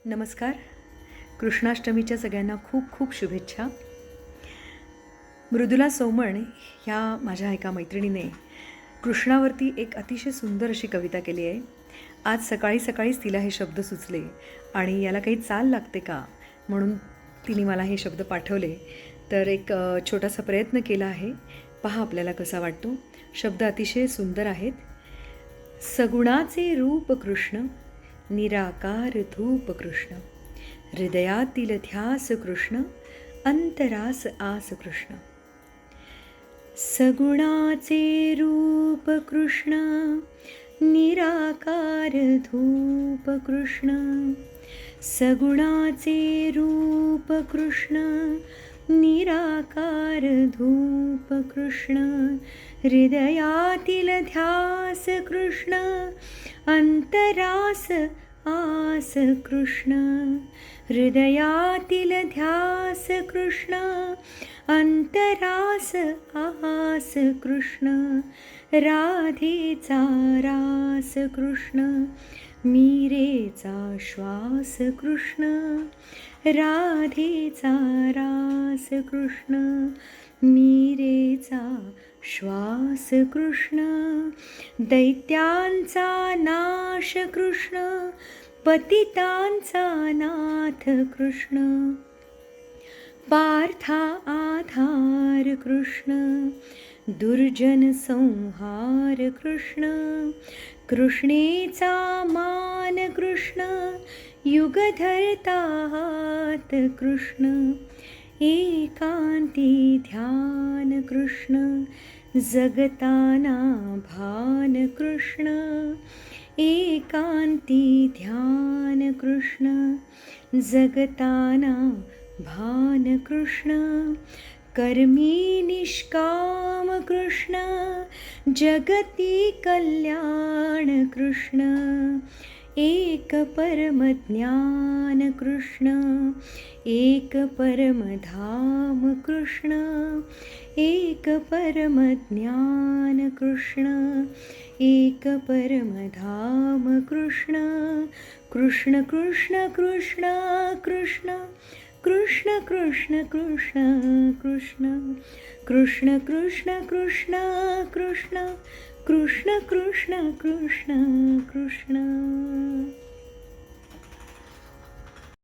नमस्कार. कृष्णाष्टमीच्या सगळ्यांना खूप खूप शुभेच्छा. मृदुला सोमण ह्या माझ्या एका मैत्रिणीने कृष्णावरती एक अतिशय सुंदर अशी कविता केली आहे. आज सकाळी सकाळीच तिला हे शब्द सुचले आणि याला काही चाल लागते का म्हणून तिने मला हे शब्द पाठवले. तर एक छोटासा प्रयत्न केला आहे. पहा आपल्याला कसा वाटतो. शब्द अतिशय सुंदर आहेत. सगुणाचे रूप कृष्ण, निराकार धूप कृष्ण, हृदयातील ध्यास कृष्ण, अंतरास आस कृष्ण. सगुणाचे रूप कृष्ण, निराकार धूप कृष्ण, सगुणाचे रूप कृष्ण, निराकार धूप कृष्ण, हृदयातील ध्यास कृष्ण, अंतरास आस कृष्ण, हृदयातील ध्यास कृष्ण, अंतरास आस कृष्ण, राधेचा रास कृष्ण, मीरेचा श्वास कृष्ण, राधेचा रास कृष्ण, मीरेचा श्वास कृष्ण, दैत्यांचा नाश कृष्ण, पतितांचा नाथ कृष्ण, पार्था आधार कृष्ण, दुर्जन संहार कृष्ण, कृष्णेचा मान कृष्ण, युगधर्ता हात कृष्ण, एकांती ध्यान कृष्ण, जगताना भान कृष्ण, एकांती ध्यान कृष्ण, जगताना भान कृष्ण, कर्मी निष्काम कृष्ण, जगती कल्याण कृष्ण, एक परम ज्ञान कृष्ण, एक परम धाम कृष्ण, एक परम ज्ञान कृष्ण, एक परम धाम कृष्ण, कृष्ण कृष्ण कृष्ण कृष्ण, कृष्ण कृष्ण कृष्ण कृष्ण, कृष्ण कृष्ण कृष्ण कृष्ण, कृष्ण कृष्ण कृष्ण कृष्ण.